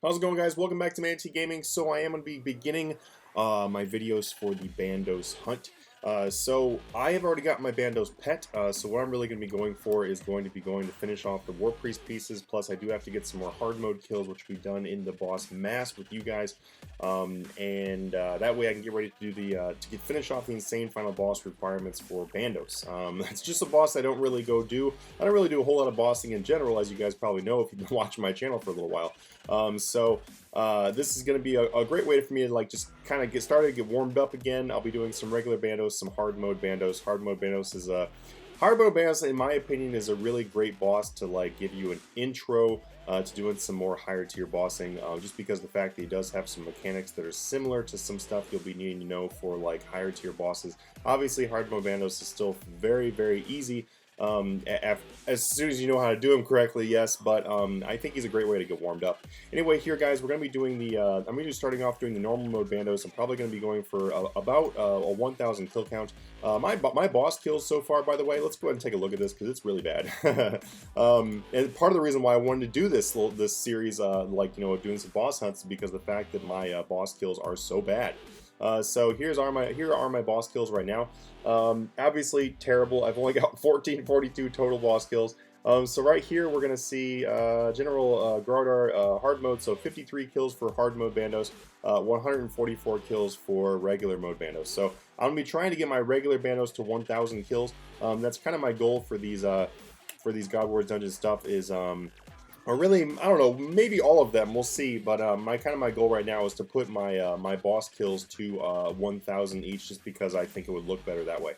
How's it going, guys? Welcome back to Manatee Gaming. So I am going to be beginning my videos for the Bandos hunt. So I have already got my Bandos pet, so what I'm really going to be going for is going to finish off the War Priest pieces, plus I do have to get some more hard mode kills, which will be done in the boss mass with you guys, and that way I can get ready to do the, finish off the insane final boss requirements for Bandos. It's just a boss I don't really do a whole lot of bossing in general, as you guys probably know if you've been watching my channel for a little while. This is going to be a great way for me to like just kind of get started, get warmed up again. I'll be doing some regular Bandos, some hard mode Bandos. Hard mode Bandos, in my opinion, is a really great boss to like give you an intro to doing some more higher tier bossing. Just because the fact that he does have some mechanics that are similar to some stuff you'll be needing to know for like higher tier bosses. Obviously, hard mode Bandos is still very easy. As soon as you know how to do them correctly, yes, but I think he's a great way to get warmed up. Anyway, here guys, we're going to be doing the, I'm going to be starting off doing the normal mode Bandos. I'm probably going to be going for about a 1,000 kill count. My boss kills so far, by the way, let's go ahead and take a look at this because it's really bad. And part of the reason why I wanted to do this series, like, you know, doing some boss hunts, is because the fact that my boss kills are so bad. So here are my boss kills right now. Obviously terrible. I've only got 1442 total boss kills. So right here we're gonna see General Grodar hard mode. So 53 kills for hard mode Bandos, 144 kills for regular mode Bandos. So I'm gonna be trying to get my regular Bandos to 1,000 kills. That's kind of my goal for these God Wars Dungeon stuff is or really, I don't know, maybe all of them, we'll see, but my goal right now is to put my my boss kills to 1,000 each, just because I think it would look better that way.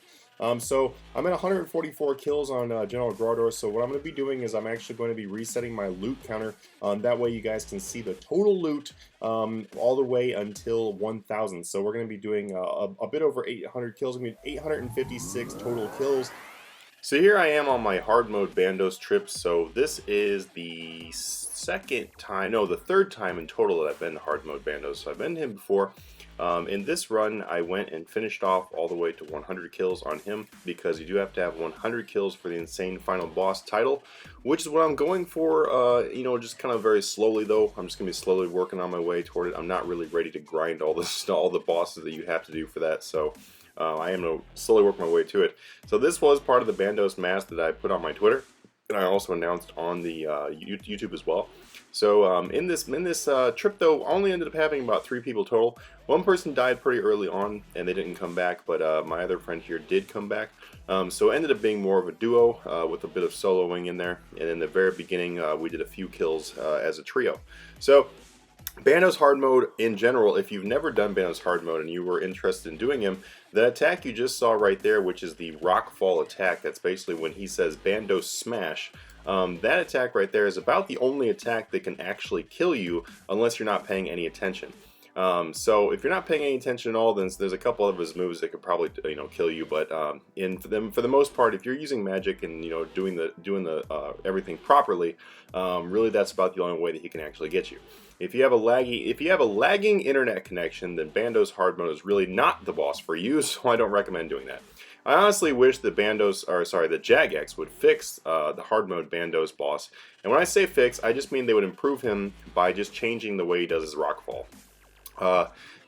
So I'm at 144 kills on General Grodor, so what I'm going to be doing is I'm actually going to be resetting my loot counter, that way you guys can see the total loot all the way until 1,000. So we're going to be doing a bit over 800 kills, I mean 856 total kills. So here I am on my hard mode Bandos trip. So this is the the third time in total that I've been to hard mode Bandos. So I've been to him before. In this run, I went and finished off all the way to 100 kills on him, because you do have to have 100 kills for the insane final boss title, which is what I'm going for. You know, just kind of very slowly though. I'm just gonna be slowly working on my way toward it. I'm not really ready to grind all the bosses that you have to do for that. So. I am going to slowly work my way to it. So this was part of the Bandos mask that I put on my Twitter, and I also announced on the YouTube as well. So in this trip though, I only ended up having about 3 people total. One person died pretty early on and they didn't come back, but my other friend here did come back. So it ended up being more of a duo with a bit of soloing in there. And in the very beginning, we did a few kills as a trio. So Bandos hard mode in general, if you've never done Bandos hard mode and you were interested in doing him, the attack you just saw right there, which is the rockfall attack, that's basically when he says Bandos smash. That attack right there is about the only attack that can actually kill you unless you're not paying any attention. So if you're not paying any attention at all, then there's a couple of his moves that could probably, you know, kill you. But for the most part, if you're using magic and, you know, doing the everything properly, really that's about the only way that he can actually get you. If you have a lagging internet connection, then Bandos hard mode is really not the boss for you. So I don't recommend doing that. I honestly wish that the Jagex would fix the hard mode Bandos boss. And when I say fix, I just mean they would improve him by just changing the way he does his rockfall.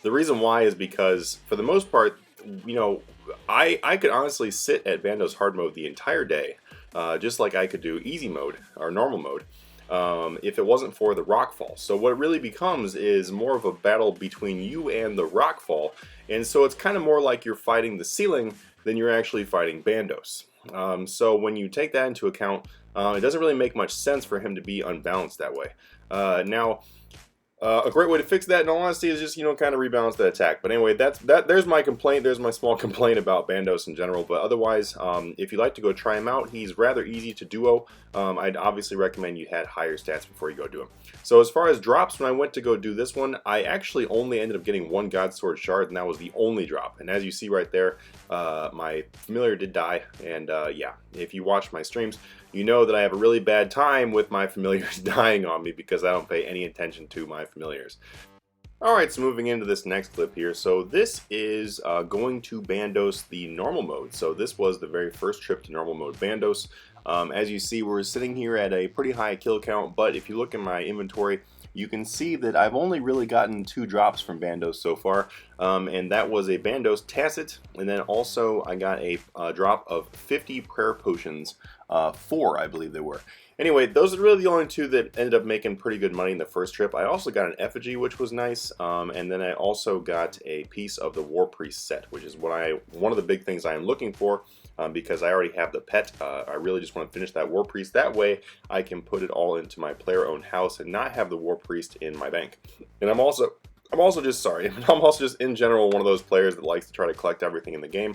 The reason why is because, for the most part, you know, I could honestly sit at Bandos hard mode the entire day, just like I could do easy mode or normal mode, if it wasn't for the rockfall. So what it really becomes is more of a battle between you and the rockfall, and so it's kind of more like you're fighting the ceiling than you're actually fighting Bandos. So when you take that into account, it doesn't really make much sense for him to be unbalanced that way. A great way to fix that, in all honesty, is just, you know, kind of rebalance that attack. But anyway, there's my complaint. There's my small complaint about Bandos in general. But otherwise, if you'd like to go try him out, he's rather easy to duo. I'd obviously recommend you had higher stats before you go do him. So as far as drops, when I went to go do this one, I actually only ended up getting 1 God Sword shard, and that was the only drop. And as you see right there, my familiar did die. And yeah, if you watch my streams, you know that I have a really bad time with my familiars dying on me because I don't pay any attention to my familiars. Alright, so moving into this next clip here. So this is going to Bandos the normal mode. So this was the very first trip to normal mode Bandos. As you see, we're sitting here at a pretty high kill count, but if you look in my inventory, you can see that I've only really gotten 2 drops from Bandos so far, and that was a Bandos Tacit, and then also I got a drop of 50 prayer potions, 4 I believe they were. Anyway, those are really the only 2 that ended up making pretty good money in the first trip. I also got an effigy, which was nice, and then I also got a piece of the War Priest set, which is what one of the big things I am looking for, because I already have the pet. I really just want to finish that War Priest. That way, I can put it all into my player-owned house and not have the War Priest in my bank. And I'm also just in general one of those players that likes to try to collect everything in the game.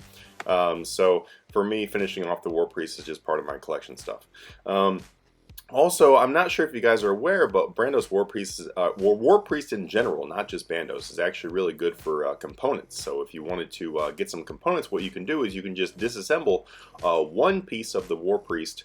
So for me, finishing off the War Priest is just part of my collection stuff. Also, I'm not sure if you guys are aware, but Bandos War Priest in general, not just Bandos, is actually really good for components. So if you wanted to get some components, what you can do is you can just disassemble one piece of the War Priest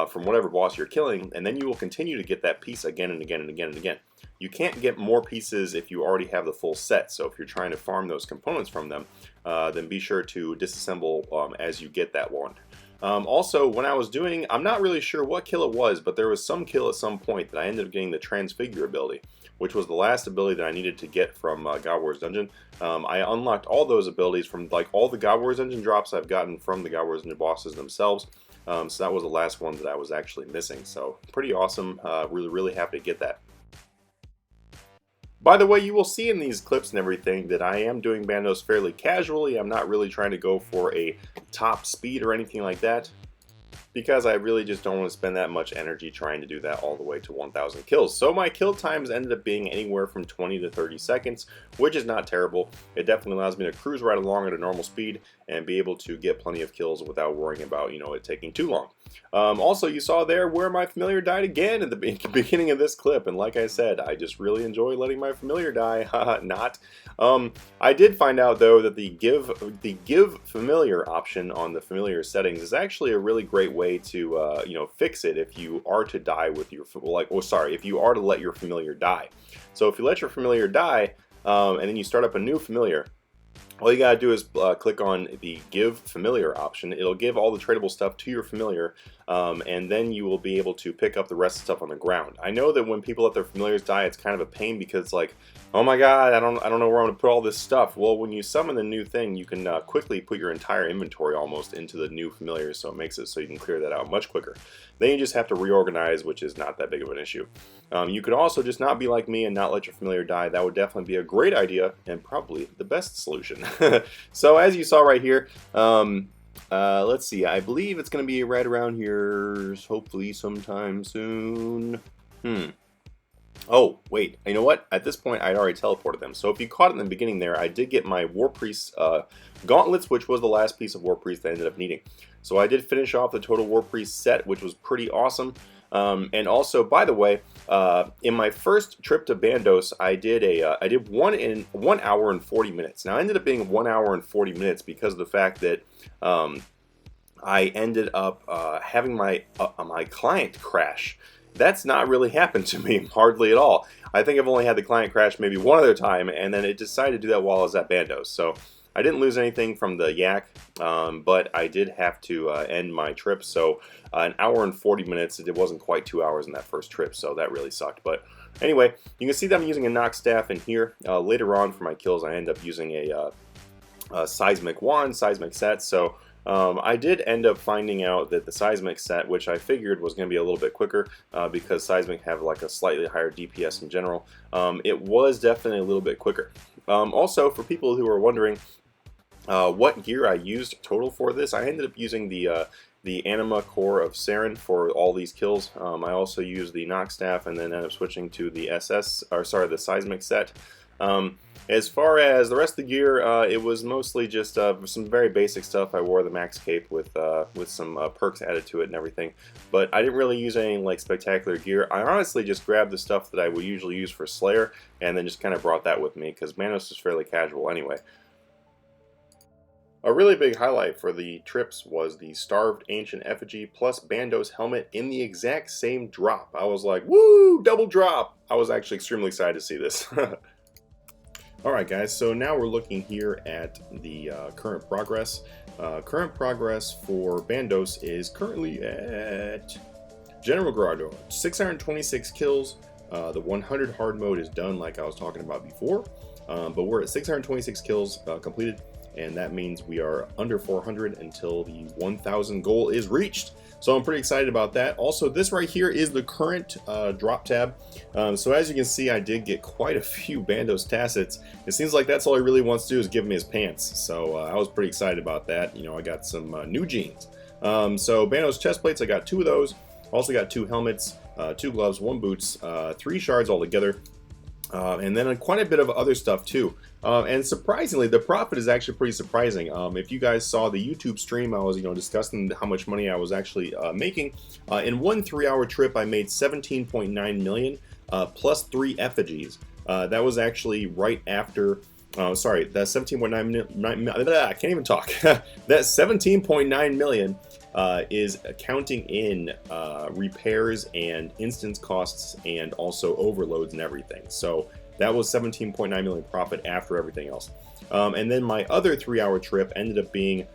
from whatever boss you're killing, and then you will continue to get that piece again and again and again and again. You can't get more pieces if you already have the full set, so if you're trying to farm those components from them, then be sure to disassemble as you get that one. Also, when I was doing, I'm not really sure what kill it was, but there was some kill at some point that I ended up getting the Transfigure ability, which was the last ability that I needed to get from God Wars Dungeon. I unlocked all those abilities from like all the God Wars Dungeon drops I've gotten from the God Wars Dungeon bosses themselves. So that was the last one that I was actually missing. So pretty awesome. Really happy to get that. By the way, you will see in these clips and everything that I am doing Bandos fairly casually. I'm not really trying to go for a top speed or anything like that, because I really just don't want to spend that much energy trying to do that all the way to 1,000 kills. So my kill times ended up being anywhere from 20 to 30 seconds, which is not terrible. It definitely allows me to cruise right along at a normal speed and be able to get plenty of kills without worrying about, it taking too long. Also, you saw there where my familiar died again at the beginning of this clip, and like I said, I just really enjoy letting my familiar die. Not. I did find out though that the give familiar option on the familiar settings is actually a really great way to fix it if you are to die with your if you are to let your familiar die. So if you let your familiar die and then you start up a new familiar, all you gotta do is click on the give familiar option. It'll give all the tradable stuff to your familiar, and then you will be able to pick up the rest of the stuff on the ground. I know that when people let their familiars die, it's kind of a pain because it's like, oh my god, I don't know where I'm gonna put all this stuff. Well, when you summon the new thing, you can quickly put your entire inventory almost into the new familiar, so it makes it so you can clear that out much quicker. Then you just have to reorganize, which is not that big of an issue. You could also just not be like me and not let your familiar die. That would definitely be a great idea and probably the best solution. So as you saw right here, let's see, I believe it's going to be right around here, hopefully sometime soon. Oh, wait, you know what? At this point, I'd already teleported them. So if you caught it in the beginning there, I did get my War Priest gauntlets, which was the last piece of War Priest I ended up needing. So I did finish off the total War Priest set, which was pretty awesome. And also, by the way, in my first trip to Bandos, I did one in 1 hour and 40 minutes. Now, it ended up being 1 hour and 40 minutes because of the fact that I ended up having my client crash. That's not really happened to me, hardly at all. I think I've only had the client crash maybe one other time, and then it decided to do that while I was at Bandos. So I didn't lose anything from the yak, but I did have to end my trip. So an hour and 40 minutes, it wasn't quite 2 hours in that first trip, so that really sucked. But anyway, you can see that I'm using a knock staff in here. Later on for my kills, I end up using a seismic wand, seismic set. So I did end up finding out that the seismic set, which I figured was going to be a little bit quicker because seismic have like a slightly higher DPS in general, it was definitely a little bit quicker. Also, for people who are wondering what gear I used total for this, I ended up using the Anima Core of Saren for all these kills. I also used the knock staff and then ended up switching to the the seismic set. As far as the rest of the gear, it was mostly just some very basic stuff. I wore the max cape with some perks added to it and everything, but I didn't really use any like spectacular gear. I honestly just grabbed the stuff that I would usually use for Slayer and then just kind of brought that with me because Manatee is fairly casual anyway. A really big highlight for the trips was the Starved Ancient Effigy plus Bandos helmet in the exact same drop. I was like, woo, double drop! I was actually extremely excited to see this. Alright guys, so now we're looking here at the current progress. Current progress for Bandos is currently at General Gerardo, 626 kills, The 100 hard mode is done, like I was talking about before, but we're at 626 kills completed, and that means we are under 400 until the 1,000 goal is reached. So I'm pretty excited about that. Also, this right here is the current drop tab. So as you can see, I did get quite a few Bandos tacits. It seems like that's all he really wants to do is give me his pants. So I was pretty excited about that. You know, I got some new jeans. So Bandos chest plates, I got 2 of those. Also got 2 helmets, 2 gloves, 1 boots, 3 shards altogether. And then quite a bit of other stuff too. And surprisingly, the profit is actually pretty surprising. If you guys saw the YouTube stream, I was discussing how much money I was actually making. In one 3-hour trip, I made 17.9 million plus 3 effigies. That was actually right after. Sorry, that 17.9 I can't even talk. That 17.9 million is counting in repairs and instance costs and also overloads and everything. So that was 17.9 million profit after everything else. And then my other 3-hour trip ended up being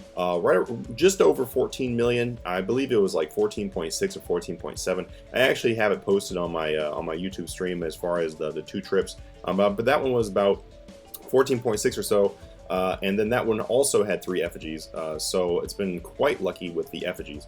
just over 14 million. I believe it was like 14.6 or 14.7. I actually have it posted on my YouTube stream as far as the 2 trips. But that one was about 14.6 or so. And then that one also had 3 effigies, so it's been quite lucky with the effigies.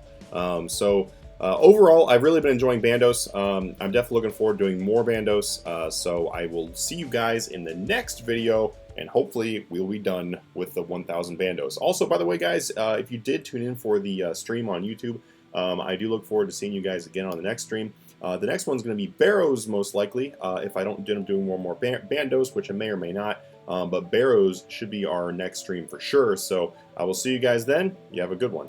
Overall, I've really been enjoying Bandos. I'm definitely looking forward to doing more Bandos, so I will see you guys in the next video, and hopefully we'll be done with the 1,000 Bandos. Also, by the way, guys, if you did tune in for the stream on YouTube, I do look forward to seeing you guys again on the next stream. The next one's going to be Barrows, most likely, if I don't end up doing more Bandos, which I may or may not. But Barrows should be our next stream for sure. So I will see you guys then. You have a good one.